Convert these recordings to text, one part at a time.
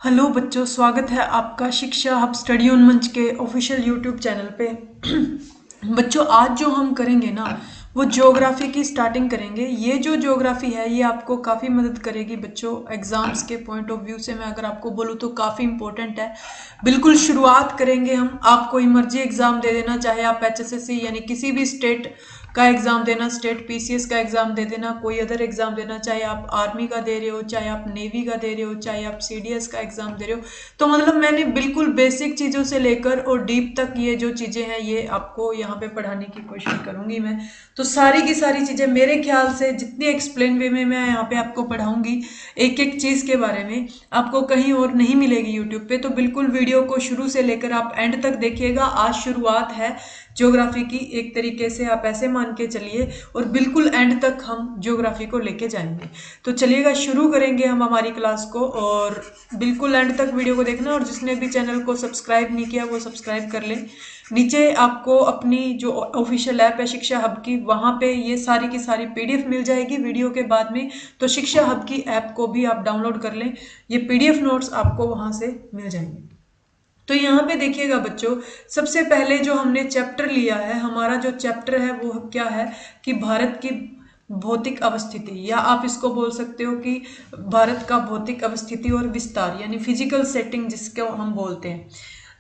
Hello बच्चों, स्वागत है आपका शिक्षा हब स्टडी ऑन मंच के ऑफिशियल यूट्यूब चैनल पे। बच्चों, आज जो हम करेंगे ना वो ज्योग्राफी की स्टार्टिंग करेंगे। ये जो ज्योग्राफी है ये आपको काफ़ी मदद करेगी बच्चों। एग्जाम्स के पॉइंट ऑफ व्यू से मैं अगर आपको बोलूँ तो काफ़ी इंपॉर्टेंट है। बिल्कुल शुरुआत करेंगे हम। आप कोई मर्जी एग्जाम दे देना, चाहे आप एचएसएससी यानी किसी भी स्टेट का एग्जाम देना, स्टेट पीसीएस का एग्जाम दे देना, कोई अदर एग्जाम देना, चाहे आप आर्मी का दे रहे हो, चाहे आप नेवी का दे रहे हो, चाहे आप सीडीएस का एग्जाम दे रहे हो। तो मतलब मैंने बिल्कुल बेसिक चीज़ों से लेकर और डीप तक ये जो चीज़ें हैं ये आपको यहाँ पे पढ़ाने की कोशिश करूंगी मैं। तो सारी की सारी चीज़ें मेरे ख्याल से जितनी एक्सप्लेन वे में मैं यहाँ पे आपको पढ़ाऊंगी एक एक चीज़ के बारे में, आपको कहीं और नहीं मिलेगी यूट्यूब पे। तो बिल्कुल वीडियो को शुरू से लेकर आप एंड तक देखिएगा। आज शुरुआत है ज्योग्राफी की, एक तरीके से आप ऐसे मान के चलिए, और बिल्कुल एंड तक हम ज्योग्राफी को लेके जाएंगे। तो चलिएगा, शुरू करेंगे हम हमारी क्लास को, और बिल्कुल एंड तक वीडियो को देखना। और जिसने भी चैनल को सब्सक्राइब नहीं किया वो सब्सक्राइब कर लें। नीचे आपको अपनी जो ऑफिशियल ऐप है शिक्षा हब की, वहाँ पे ये सारी की सारी पीडीएफ मिल जाएगी वीडियो के बाद में। तो शिक्षा हब की ऐप को भी आप डाउनलोड कर लें, ये पीडीएफ नोट्स आपको वहाँ से मिल जाएंगे। तो यहाँ पे देखिएगा बच्चों, सबसे पहले जो हमने चैप्टर लिया है, हमारा जो चैप्टर है वो क्या है कि भारत की भौतिक अवस्थिति, या आप इसको बोल सकते हो कि भारत का भौतिक अवस्थिति और विस्तार, यानी फिजिकल सेटिंग जिसको हम बोलते हैं।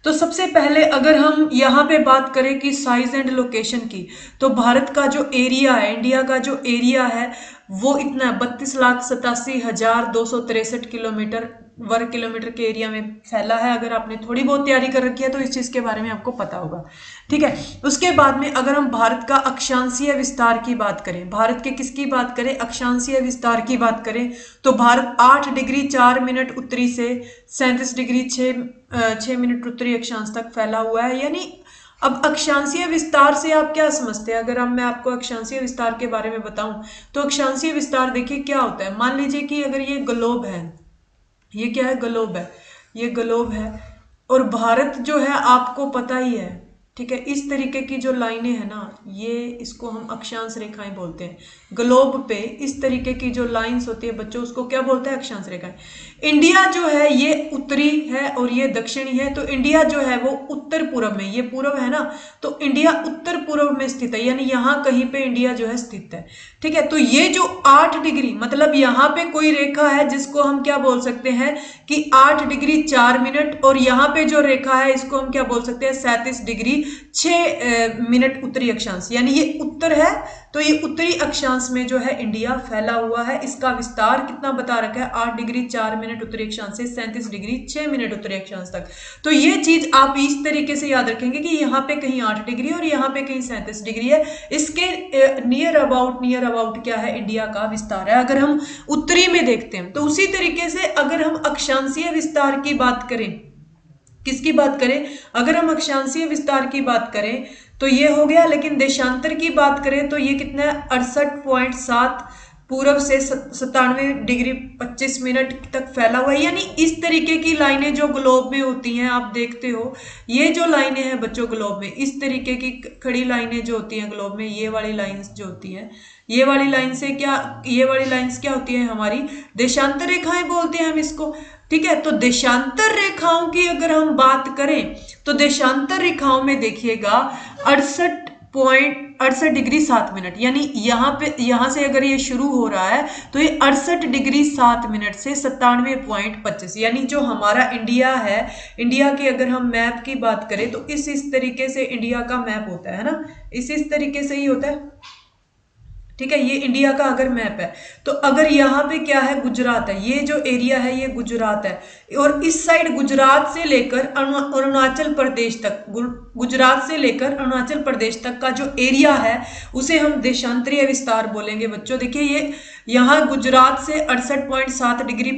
तो सबसे पहले अगर हम यहाँ पे बात करें कि साइज एंड लोकेशन की, तो भारत का जो एरिया है, इंडिया का जो एरिया है वो इतना 32,87,263 किलोमीटर वर्ग किलोमीटर के एरिया में फैला है। अगर आपने थोड़ी बहुत तैयारी कर रखी है तो इस चीज के बारे में आपको पता होगा, ठीक है। उसके बाद में अगर हम भारत का अक्षांशीय विस्तार की बात करें, भारत के किसकी बात करें, अक्षांशीय विस्तार की बात करें, तो भारत 8 डिग्री 4 मिनट उत्तरी से 37 डिग्री 6 मिनट उत्तरी अक्षांश तक फैला हुआ है। यानी अब अक्षांशीय विस्तार से आप क्या समझते हैं? अगर मैं आपको अक्षांशीय विस्तार के बारे में बताऊं तो अक्षांशीय विस्तार देखिए क्या होता है। मान लीजिए कि अगर ये ग्लोब है, ये क्या है, ग्लोब है, ये ग्लोब है, और भारत जो है आपको पता ही है, ठीक है। इस तरीके की जो लाइनें हैं ना, ये इसको हम अक्षांश रेखाएं बोलते हैं। ग्लोब पे इस तरीके की जो लाइंस होती है बच्चों, उसको क्या बोलते हैं? अक्षांश रेखाएं। इंडिया जो है ये उत्तरी है और ये दक्षिणी है। तो इंडिया जो है वो उत्तर पूर्व में, ये पूर्व है ना, तो इंडिया उत्तर पूर्व में स्थित है, यानी यहाँ कहीं पे इंडिया जो है स्थित है, ठीक है। तो ये जो 8 डिग्री, मतलब यहाँ पे कोई रेखा है जिसको हम क्या बोल सकते हैं कि 8 डिग्री 4 मिनट, और यहाँ पे जो रेखा है इसको हम क्या बोल सकते हैं, 37 डिग्री 6 मिनट उत्तरी अक्षांश, यानी ये उत्तर है। तो ये उत्तरी अक्षांश में जो है इंडिया फैला हुआ है। इसका विस्तार कितना बता रखा है, 8 डिग्री 4 मिनट उत्तरी अक्षांश से 37 डिग्री 6 मिनट उत्तरी अक्षांश तक। तो ये चीज आप इस तरीके से याद रखेंगे कि यहाँ पे कहीं 8 डिग्री और यहाँ पे कहीं 37 डिग्री है। इसके नियर अबाउट क्या है, इंडिया का विस्तार है। अगर हम उत्तरी में देखते हैं तो उसी तरीके से अगर हम अक्षांशीय विस्तार की बात करें, किसकी बात करें, अगर हम अक्षांशीय विस्तार की बात करें तो ये हो गया। लेकिन देशांतर की बात करें तो ये कितना है, 68.7 पूर्व से 97 डिग्री 25 मिनट तक फैला हुआ है। यानी इस तरीके की लाइनें जो ग्लोब में होती हैं, आप देखते हो ये जो लाइनें हैं बच्चों ग्लोब में, इस तरीके की खड़ी लाइनें जो होती हैं ग्लोब में, ये वाली लाइंस जो होती हैं, ये वाली लाइन से क्या, ये वाली लाइंस क्या होती है, हमारी देशांतर रेखाएं बोलते हैं हम इसको, ठीक है। तो देशांतर रेखाओं की अगर हम बात करें तो देशांतर रेखाओं में देखिएगा 68 डिग्री 7 मिनट, यानी यहाँ पे, यहाँ से अगर ये शुरू हो रहा है तो ये 68 डिग्री 7 मिनट से 97.25, यानी जो हमारा इंडिया है, इंडिया के अगर हम मैप की बात करें तो इस तरीके से इंडिया का मैप होता है ना, इस तरीके से ही होता है, ठीक है। ये इंडिया का अगर मैप है तो अगर यहाँ पे क्या है, गुजरात है, ये जो एरिया है ये गुजरात है, और इस साइड गुजरात से लेकर अरुणाचल प्रदेश तक, गुजरात से लेकर अरुणाचल प्रदेश तक का जो एरिया है उसे हम देशांतरीय विस्तार बोलेंगे बच्चों। देखिए ये यहाँ गुजरात से 68.7 डिग्री,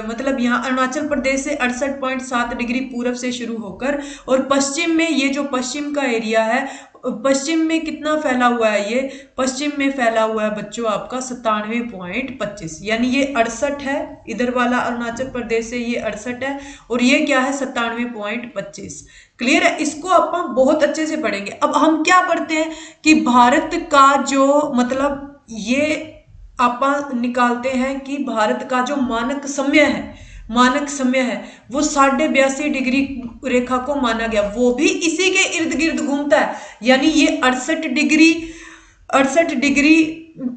मतलब यहाँ अरुणाचल प्रदेश से 68.7 डिग्री पूर्व से शुरू होकर, और पश्चिम में ये जो पश्चिम का एरिया है, पश्चिम में कितना फैला हुआ है, ये पश्चिम में फैला हुआ है बच्चों आपका 97.25, यानी ये 68 है, इधर वाला अरुणाचल प्रदेश से ये 68 है, और ये क्या है 97.25। क्लियर है? इसको अपन बहुत अच्छे से पढ़ेंगे। अब हम क्या पढ़ते हैं कि भारत का जो, मतलब ये अपन निकालते हैं कि भारत का जो मानक समय है, मानक समय है वो 82.5 डिग्री रेखा को माना गया, वो भी इसी के इर्द गिर्द घूमता है। यानी ये 68 डिग्री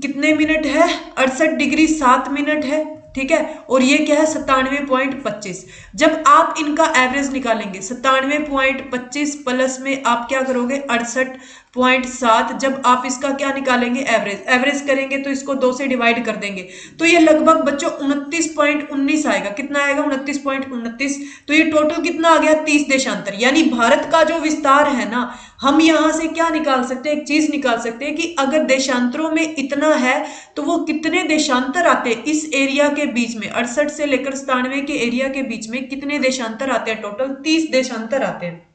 कितने मिनट है, 68 डिग्री 7 मिनट है, ठीक है। और ये क्या है 97.25। जब आप इनका एवरेज निकालेंगे 97.25 प्लस में आप क्या करोगे 68.7, जब आप इसका क्या निकालेंगे एवरेज करेंगे तो इसको 2 से डिवाइड कर देंगे तो ये लगभग बच्चों 29.19 आएगा। कितना आएगा 29.29। तो ये टोटल कितना आ गया 30 देशांतर। यानी भारत का जो विस्तार है ना, हम यहां से क्या निकाल सकते हैं, एक चीज निकाल सकते हैं कि अगर देशांतरों में इतना है तो वो कितने देशांतर आते हैं इस एरिया के बीच में, 68 से लेकर 97 के एरिया के बीच में कितने देशांतर आते हैं, टोटल 30 देशांतर आते हैं।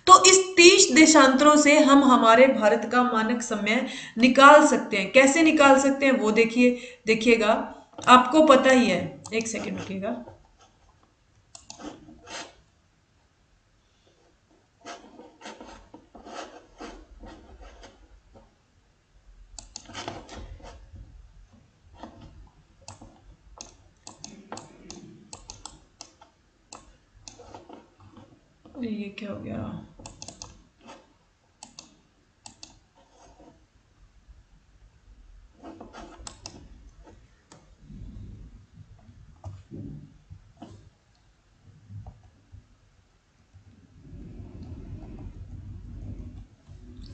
तो इस 30 देशांतरों से हम हमारे भारत का मानक समय निकाल सकते हैं। कैसे निकाल सकते हैं वो देखिएगा, आपको पता ही है। एक सेकेंड रुकिएगा। ये क्या हो गया,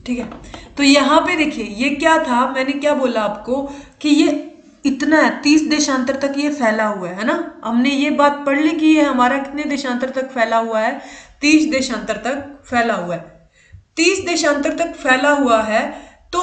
ठीक है। तो यहां पे देखिए ये क्या था, मैंने क्या बोला आपको कि ये इतना है 30 देशांतर तक ये फैला हुआ है ना। हमने ये बात पढ़ ली कि ये हमारा कितने देशांतर तक फैला हुआ है, 30 देशांतर तक फैला हुआ है। 30 देशांतर तक फैला हुआ है। तो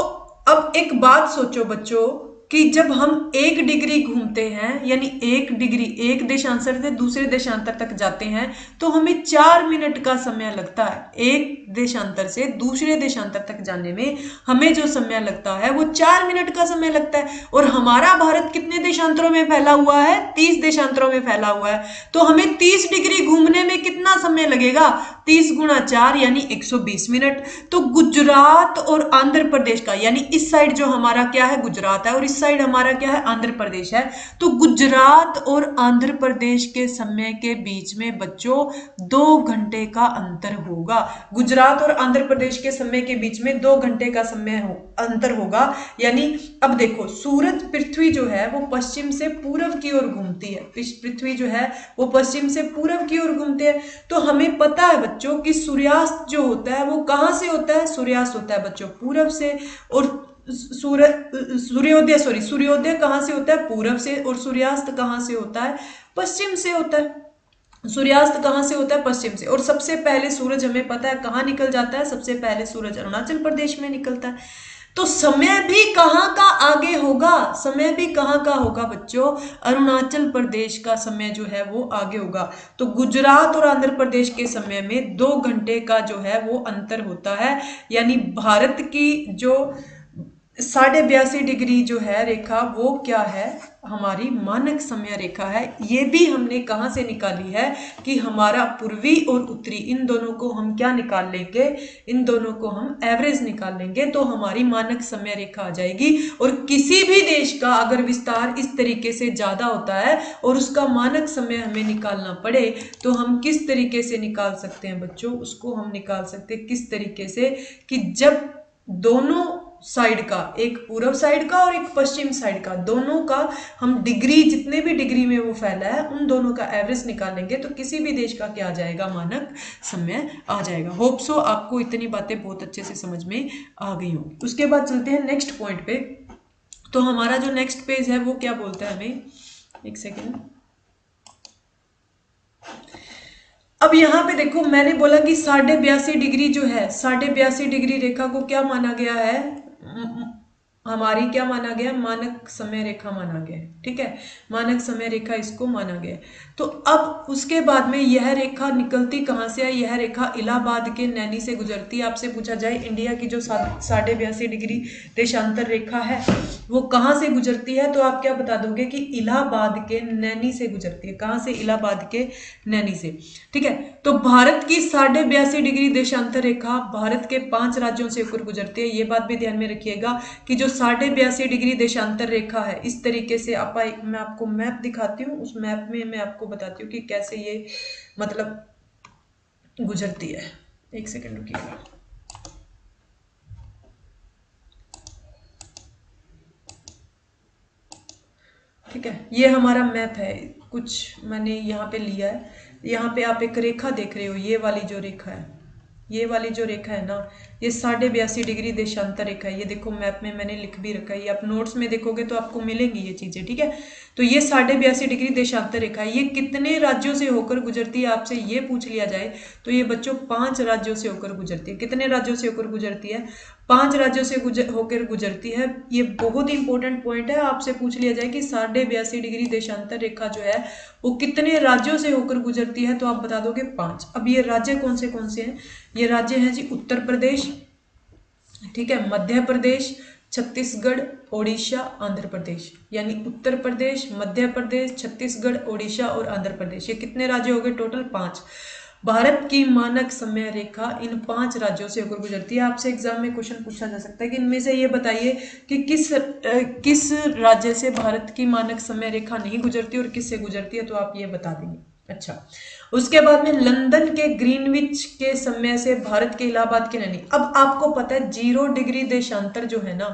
अब एक बात सोचो बच्चों कि जब हम 1 डिग्री घूमते हैं, यानी 1 डिग्री एक देशांतर से दूसरे देशांतर तक जाते हैं तो हमें 4 मिनट का समय लगता है। एक देशांतर से दूसरे देशांतर तक जाने में हमें जो समय लगता है वो 4 मिनट का समय लगता है। और हमारा भारत कितने देशांतरों में फैला हुआ है, 30 देशांतरों में फैला हुआ है। तो हमें 30 डिग्री घूमने में कितना समय लगेगा, 30 गुणा 4 यानी 120 मिनट। तो गुजरात और आंध्र प्रदेश का, यानी इस साइड जो हमारा क्या है गुजरात है और इस साइड हमारा क्या है आंध्र प्रदेश है, तो गुजरात और आंध्र प्रदेश के समय के बीच में बच्चों 2 घंटे का अंतर होगा। गुजरात और आंध्र प्रदेश के समय के बीच में 2 घंटे का समय अंतर होगा। यानी अब देखो सूरज, पृथ्वी जो है वो पश्चिम से पूर्व की ओर घूमती है, पृथ्वी जो है वो पश्चिम से पूर्व की ओर घूमती है। तो हमें पता है बच्चों कि सूर्यास्त जो होता है वो कहां से होता है, सूर्यास्त होता है बच्चों पूर्व से। और सूर्योदय कहां से होता है, पूरब से। और सूर्यास्त कहां से होता है, पश्चिम से होता है। सूर्यास्त कहां से होता है, पश्चिम से। और सबसे पहले सूरज हमें पता है कहां निकल जाता है, सबसे पहले सूरज अरुणाचल प्रदेश में निकलता है। तो समय भी कहां का आगे होगा, समय भी कहां का होगा बच्चों, अरुणाचल प्रदेश का समय जो है वो आगे होगा। तो गुजरात और आंध्र प्रदेश के समय में 2 घंटे का जो है वो अंतर होता है। यानी भारत की जो 82.5 डिग्री जो है रेखा वो क्या है, हमारी मानक समय रेखा है। ये भी हमने कहां से निकाली है कि हमारा पूर्वी और उत्तरी इन दोनों को हम क्या निकाल लेंगे, इन दोनों को हम एवरेज निकाल लेंगे तो हमारी मानक समय रेखा आ जाएगी। और किसी भी देश का अगर विस्तार इस तरीके से ज्यादा होता है और उसका मानक समय हमें निकालना पड़े तो हम किस तरीके से निकाल सकते हैं बच्चों, उसको हम निकाल सकते हैं किस तरीके से कि जब दोनों साइड का, एक पूर्व साइड का और एक पश्चिम साइड का, दोनों का हम डिग्री, जितने भी डिग्री में वो फैला है उन दोनों का एवरेज निकालेंगे तो किसी भी देश का क्या आ जाएगा, मानक समय आ जाएगा। होप सो आपको इतनी बातें बहुत अच्छे से समझ में आ गई होंगी। उसके बाद चलते हैं नेक्स्ट पॉइंट पे। तो हमारा जो नेक्स्ट पेज है वो क्या बोलता है हमें, एक सेकेंड। अब यहां पे देखो मैंने बोला कि 82.5 डिग्री जो है, 82.5 डिग्री रेखा को क्या माना गया है, हमारी क्या माना गया, मानक समय रेखा माना गया, ठीक है। मानक समय रेखा इसको माना गया। तो अब उसके बाद में यह रेखा निकलती कहां से है, यह रेखा इलाहाबाद के नैनी से गुजरती है। आपसे पूछा जाए इंडिया की जो 82.5 डिग्री देशांतर रेखा है वो कहां से गुजरती है, तो आप क्या बता दोगे कि इलाहाबाद के नैनी से गुजरती है। कहां से, इलाहाबाद के नैनी से, ठीक है। तो भारत की 82.5 डिग्री देशांतर रेखा भारत के 5 राज्यों से होकर गुजरती है। ये बात भी ध्यान में रखिएगा कि जो 82.5 डिग्री देशांतर रेखा है। इस तरीके से मैं आपको मैप दिखाती हूँ, उस मैप में मैं आपको बताती हूँ कि कैसे ये मतलब गुजरती है। एक सेकंड रुकिएगा। ठीक है, ये हमारा मैप है, कुछ मैंने यहाँ पे लिया है। यहाँ पे आप एक रेखा देख रहे हो, ये वाली जो रेखा है, ये वाली जो रेखा है ना, ये 82.5 डिग्री देशांतर रेखा है। ये देखो मैप में मैंने लिख भी रखा है, ये आप नोट्स में देखोगे तो आपको मिलेंगी ये चीजें। ठीक है, तो ये 82.5 डिग्री देशांतर रेखा है। ये कितने राज्यों से होकर गुजरती है, आपसे ये पूछ लिया जाए तो ये बच्चों 5 राज्यों से होकर गुजरती है। कितने राज्यों से होकर गुजरती है? 5 राज्यों से होकर गुजरती है। ये बहुत इंपॉर्टेंट पॉइंट है, आपसे पूछ लिया जाए कि 82.5 डिग्री देशांतर रेखा जो है वो कितने राज्यों से होकर गुजरती है, तो आप बता दोगे 5। अब ये राज्य कौन से हैं? ये राज्य हैं जी उत्तर प्रदेश, ठीक है, मध्य प्रदेश, छत्तीसगढ़, ओडिशा, आंध्र प्रदेश। यानी उत्तर प्रदेश, मध्य प्रदेश, छत्तीसगढ़, ओडिशा और आंध्र प्रदेश। ये कितने राज्य हो गए? टोटल 5। भारत की मानक समय रेखा इन 5 राज्यों से होकर गुजरती है। आपसे एग्जाम में क्वेश्चन पूछा जा सकता है कि इनमें से ये बताइए कि किस राज्य से भारत की मानक समय रेखा नहीं गुजरती और किससे गुजरती है, तो आप ये बता देंगे। अच्छा, उसके बाद में लंदन के ग्रीनविच के समय से भारत के इलाहाबाद के नैनी। अब आपको पता है 0 डिग्री देशांतर जो है ना,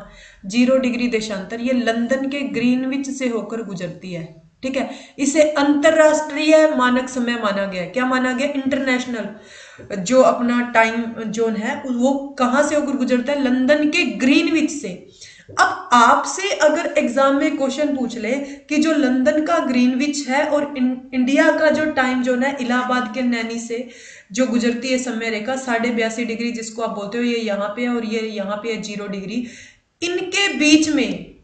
0 डिग्री देशांतर, ये लंदन के ग्रीनविच से होकर गुजरती है। ठीक है, इसे अंतरराष्ट्रीय मानक समय माना गया है। क्या माना गया? इंटरनेशनल जो अपना टाइम जोन है वो कहां से होकर गुजरता है? लंदन के ग्रीनविच से। अब आपसे अगर एग्जाम में क्वेश्चन पूछ ले कि जो लंदन का ग्रीनविच है और इंडिया का जो टाइम जोन है इलाहाबाद के नैनी से जो गुजरती है समय रेखा 82.5 डिग्री जिसको आप बोलते हो, ये यहाँ पे है और ये यहाँ पे है 0 डिग्री, इनके बीच में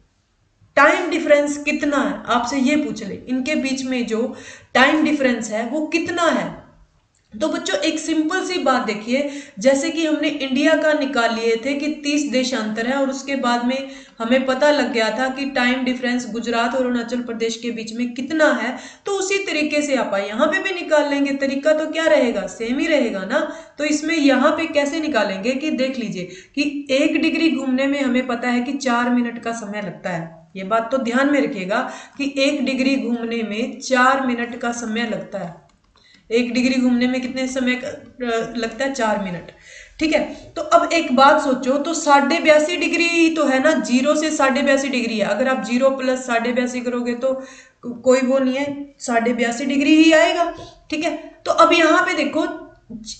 टाइम डिफरेंस कितना है? आपसे ये पूछ ले, इनके बीच में जो टाइम डिफरेंस है वो कितना है? तो बच्चों एक सिंपल सी बात देखिए, जैसे कि हमने इंडिया का निकाल लिए थे कि 30 देशांतर है और उसके बाद में हमें पता लग गया था कि टाइम डिफरेंस गुजरात और अरुणाचल प्रदेश के बीच में कितना है, तो उसी तरीके से आप यहाँ पे भी निकाल लेंगे। तरीका तो क्या रहेगा? सेम ही रहेगा ना। तो इसमें यहाँ पे कैसे निकालेंगे कि देख लीजिए कि 1 डिग्री घूमने में हमें पता है कि 4 मिनट का समय लगता है। ये बात तो ध्यान में रखिएगा कि 1 डिग्री घूमने में 4 मिनट का समय लगता है। 1 डिग्री घूमने में कितने समय लगता है? 4 मिनट। ठीक है, तो अब एक बात सोचो, तो 82.5 डिग्री तो है ना, 0 से 82.5 डिग्री है। अगर आप 0 प्लस 82.5 करोगे तो कोई वो नहीं है, 82.5 डिग्री ही आएगा। ठीक है, तो अब यहाँ पे देखो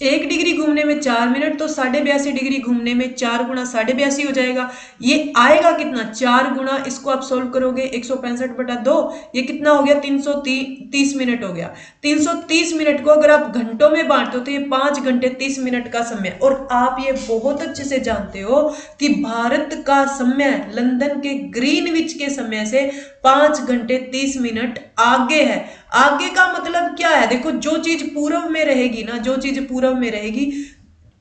1 डिग्री घूमने में 4 मिनट, तो 82.5 डिग्री घूमने में 4 गुना 82.5 हो जाएगा। ये आएगा कितना? 4 गुना, इसको आप सोल्व करोगे 165/2, ये कितना हो गया? 330 मिनट हो गया। 330 मिनट को अगर आप घंटों में बांटते हो तो ये 5 घंटे 30 मिनट का समय। और आप ये बहुत अच्छे से जानते हो कि भारत का समय लंदन के ग्रीनविच के समय से 5 घंटे 30 मिनट आगे है। आगे का मतलब क्या है? देखो, जो चीज पूर्व में रहेगी ना, जो चीज पूर्व में रहेगी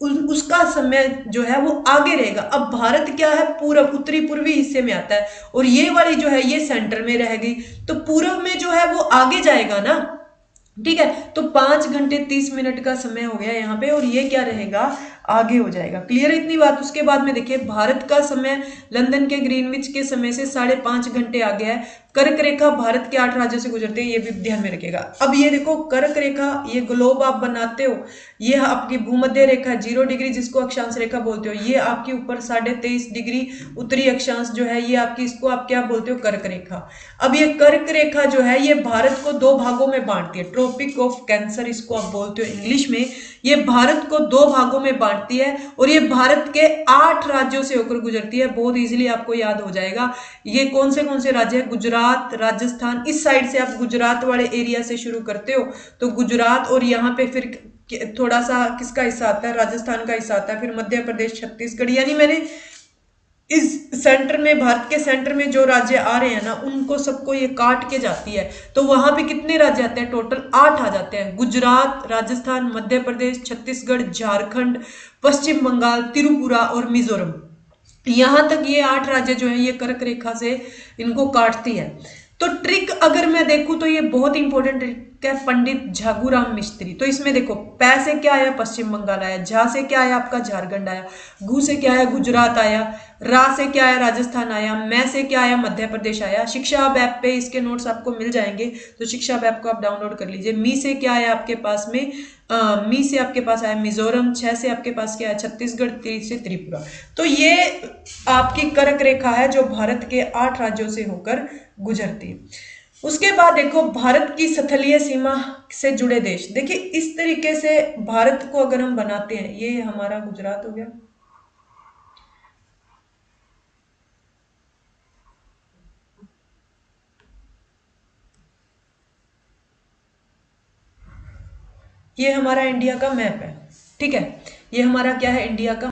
उसका समय जो है वो आगे रहेगा। अब भारत क्या है? पूर्व, उत्तरी पूर्वी हिस्से में आता है और ये वाली जो है ये सेंटर में रहेगी, तो पूर्व में जो है वो आगे जाएगा ना। ठीक है, तो 5 घंटे 30 मिनट का समय हो गया यहाँ पे और ये क्या रहेगा? आगे हो जाएगा। क्लियर है इतनी बात? उसके बाद में देखिए भारत का समय लंदन के ग्रीनविच के समय से 5.5 घंटे आगे है। कर्क रेखा भारत के 8 राज्यों से गुजरती है, ये भी ध्यान में रखिएगा। अब ये देखो कर्क रेखा, ये ग्लोब आप बनाते हो, ये आपकी भूमध्य रेखा 0 डिग्री जिसको अक्षांश रेखा बोलते हो, ये आपके ऊपर 23.5 डिग्री उत्तरी अक्षांश जो है ये आपकी, इसको आप क्या बोलते हो? कर्क रेखा। अब ये कर्क रेखा जो है ये भारत को 2 भागों में बांटती है, ट्रॉपिक ऑफ कैंसर इसको आप बोलते हो इंग्लिश में। ये भारत को 2 भागों में बांटती है और ये भारत के 8 राज्यों से होकर गुजरती है। बहुत इजीली आपको याद हो जाएगा। ये कौन से राज्य है? गुजरात, राजस्थान। इस साइड से आप गुजरात वाले एरिया से शुरू करते हो तो गुजरात, और यहाँ पे फिर थोड़ा सा किसका हिस्सा आता है? राजस्थान का हिस्सा आता है, फिर मध्य प्रदेश, छत्तीसगढ़। यानी मैंने इस सेंटर में, भारत के सेंटर में जो राज्य आ रहे हैं ना उनको सबको ये काट के जाती है, तो वहां पे कितने राज्य आते हैं? टोटल 8 आ जाते हैं। गुजरात, राजस्थान, मध्य प्रदेश, छत्तीसगढ़, झारखंड, पश्चिम बंगाल, त्रिपुरा और मिजोरम। यहां तक ये 8 राज्य जो है ये कर्क रेखा से इनको काटती है। तो ट्रिक अगर मैं देखूं तो ये बहुत इंपॉर्टेंट ट्रिक है, पंडित झागुराम मिस्त्री। तो इसमें देखो पै से क्या आया? पश्चिम बंगाल आया, झा से क्या आया? आपका झारखंड आया, गु से क्या आया? गुजरात आया, रा से क्या आया, राजस्थान आया। मैं से क्या आया, मध्य प्रदेश आया। शिक्षा हब ऐप पे इसके नोट्स आपको मिल जाएंगे, तो शिक्षा हब ऐप को आप डाउनलोड कर लीजिए। मी से क्या आया आपके पास में, मी से आपके पास आया मिजोरम। छ से आपके पास क्या है, छत्तीसगढ़। त्री से त्रिपुरा। तो ये आपकी कर्क रेखा है जो भारत के 8 राज्यों से होकर गुजरती है। उसके बाद देखो भारत की स्थलीय सीमा से जुड़े देश। देखिए इस तरीके से भारत को अगर हम बनाते हैं, ये हमारा गुजरात हो गया, ये हमारा इंडिया का मैप है। ठीक है, ये हमारा क्या है, इंडिया का